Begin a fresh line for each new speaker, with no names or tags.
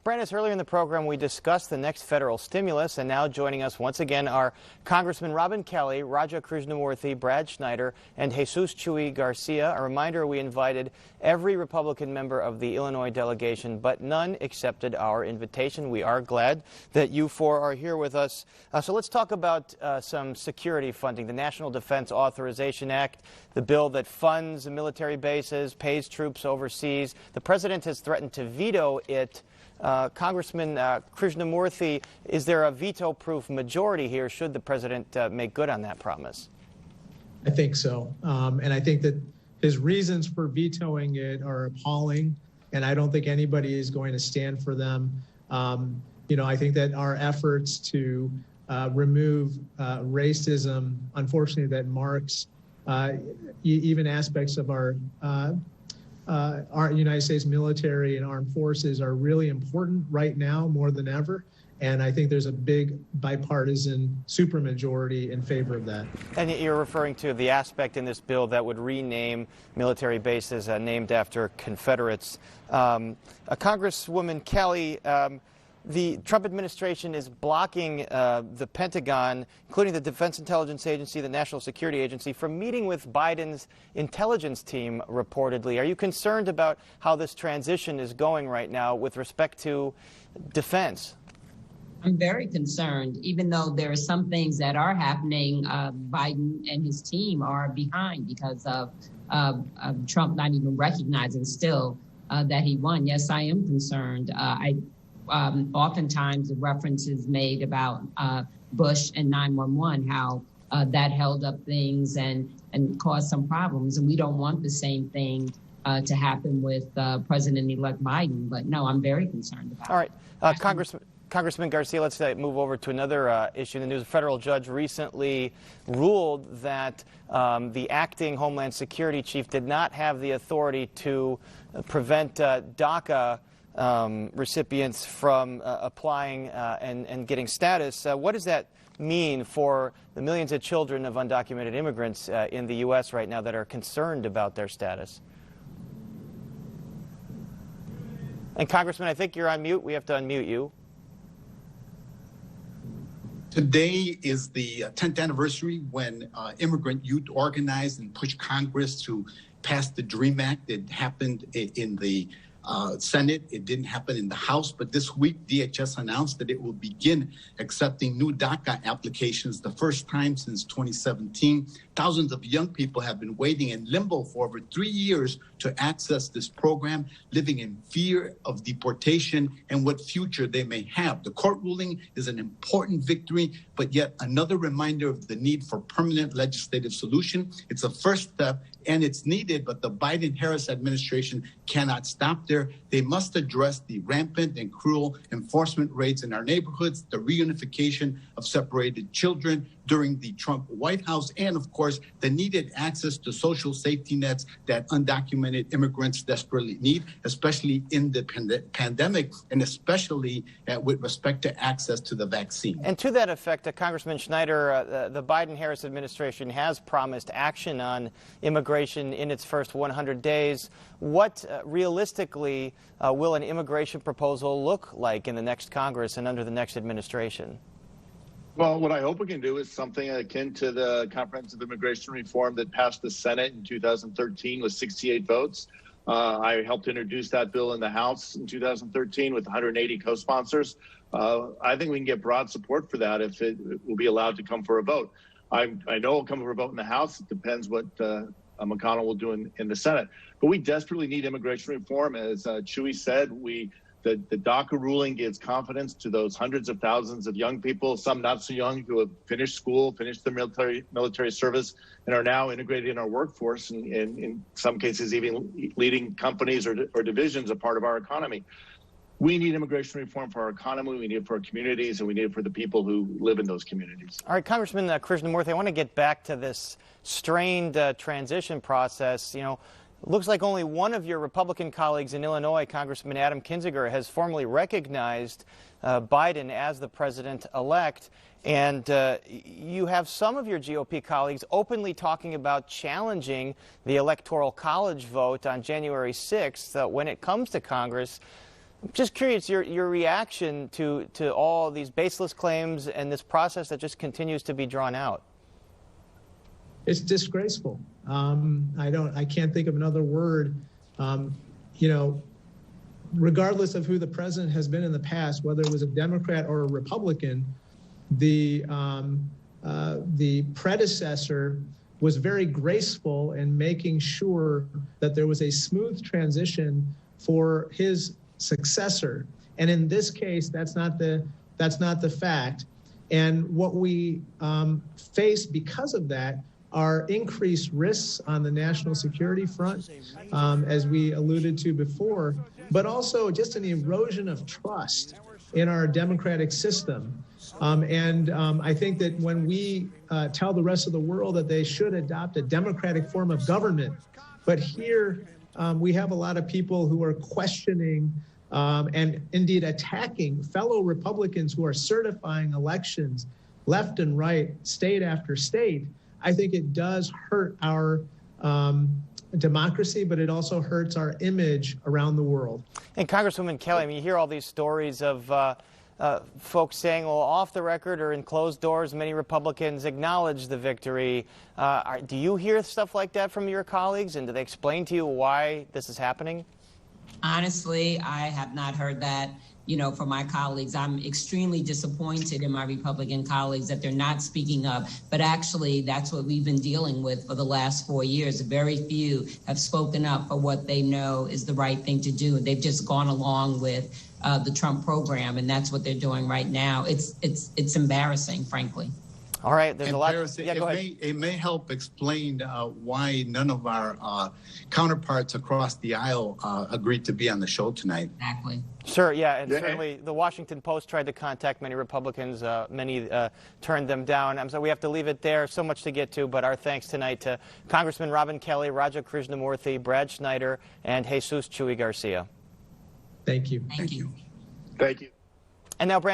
Brandis, earlier in the program, we discussed the next federal stimulus, and now joining us once again are Congressman Robin Kelly, Raja Krishnamoorthi, Brad Schneider, and Jesus Chuy Garcia. A reminder, we invited every Republican member of the Illinois delegation, but none accepted our invitation. We are glad that you four are here with us. So let's talk about some security funding. The National Defense Authorization Act, the bill that funds military bases, pays troops overseas. The president has threatened to veto it. Congressman Krishnamoorthi, is there a veto-proof majority here should the president make good on that promise?
I think so. And I think that his reasons for vetoing it are appalling, and I don't think anybody is going to stand for them. I think that our efforts to remove racism, unfortunately, that marks even aspects of our United States military and armed forces are really important right now more than ever. And I think there's a big bipartisan supermajority in favor of that.
And you're referring to the aspect in this bill that would rename military bases named after Confederates. Congresswoman Kelly, the Trump administration is blocking the Pentagon, including the Defense Intelligence Agency, the National Security Agency, from meeting with Biden's intelligence team, reportedly. Are you concerned about how this transition is going right now with respect to defense?
I'm very concerned, even though there are some things that are happening. Biden and his team are behind because of Trump not even recognizing still that he won. Yes, I am concerned. Oftentimes the reference is made about Bush and 911, how that held up things and caused some problems. And we don't want the same thing to happen with President-elect Biden. But no, I'm very concerned about it.
All right, Congressman Garcia, let's move over to another issue in the news. A federal judge recently ruled that the acting Homeland Security chief did not have the authority to prevent DACA recipients from applying and getting status. What does that mean for the millions of children of undocumented immigrants in the U.S. right now that are concerned about their status? And Congressman, I think you're on mute. We have to unmute you.
Today is the 10th anniversary when immigrant youth organized and pushed Congress to pass the DREAM Act. It happened in the Senate. It didn't happen in the House, but this week DHS announced that it will begin accepting new DACA applications, the first time since 2017. Thousands of young people have been waiting in limbo for over 3 years to access this program, living in fear of deportation and what future they may have. The court ruling is an important victory, but yet another reminder of the need for permanent legislative solution. It's a first step and it's needed, but the Biden-Harris administration cannot stop there. They must address the rampant and cruel enforcement rates in our neighborhoods, the reunification of separated children during the Trump White House, and of course, the needed access to social safety nets that undocumented immigrants desperately need, especially in the pandemic, and especially with respect to access to the vaccine.
And to that effect, Congressman Schneider, the Biden-Harris administration has promised action on immigration in its first 100 days. What realistically will an immigration proposal look like in the next Congress and under the next administration?
Well, what I hope we can do is something akin to the comprehensive immigration reform that passed the Senate in 2013 with 68 votes. I helped introduce that bill in the House in 2013 with 180 co-sponsors. I think we can get broad support for that if it will be allowed to come for a vote. I know it'll come for a vote in the House. It depends what McConnell will do in the Senate. But we desperately need immigration reform. As Chuy said, the DACA ruling gives confidence to those hundreds of thousands of young people, some not so young, who have finished school, finished their military service, and are now integrated in our workforce, and in some cases even leading companies or divisions a part of our economy. We need immigration reform for our economy, we need it for our communities, and we need it for the people who live in those communities.
All right, Congressman Krishnamoorthi, I want to get back to this strained transition process. Looks like only one of your Republican colleagues in Illinois, Congressman Adam Kinzinger, has formally recognized Biden as the president-elect. And you have some of your GOP colleagues openly talking about challenging the Electoral College vote on January 6th when it comes to Congress. Just curious, your reaction to all these baseless claims and this process that just continues to be drawn out.
It's disgraceful. I can't think of another word. You know, regardless of who the president has been in the past, whether it was a Democrat or a Republican, the predecessor was very graceful in making sure that there was a smooth transition for his successor. And in this case, that's not the fact. And what we face because of that are increased risks on the national security front, as we alluded to before, but also just an erosion of trust in our democratic system. I think that when we tell the rest of the world that they should adopt a democratic form of government, but here we have a lot of people who are questioning and indeed attacking fellow Republicans who are certifying elections left and right, state after state. I think it does hurt our democracy, but it also hurts our image around the world.
And Congresswoman Kelly, I mean, you hear all these stories of folks saying, well, off the record or in closed doors, many Republicans acknowledge the victory. Do you hear stuff like that from your colleagues, and do they explain to you why this is happening?
Honestly, I have not heard that, you know, from my colleagues. I'm extremely disappointed in my Republican colleagues that they're not speaking up. But actually, that's what we've been dealing with for the last 4 years. Very few have spoken up for what they know is the right thing to do. They've just gone along with the Trump program, and that's what they're doing right now. It's embarrassing, frankly.
All right, there's a lot.
Yeah, go ahead. It may help explain why none of our counterparts across the aisle agreed to be on the show tonight.
Exactly.
Sure, yeah, and certainly the Washington Post tried to contact many Republicans. Many turned them down. So we have to leave it there. So much to get to, but our thanks tonight to Congressman Robin Kelly, Raja Krishnamoorthi, Brad Schneider, and Jesus Chuy Garcia.
Thank you.
Thank you.
Thank you.
And now, Brandon.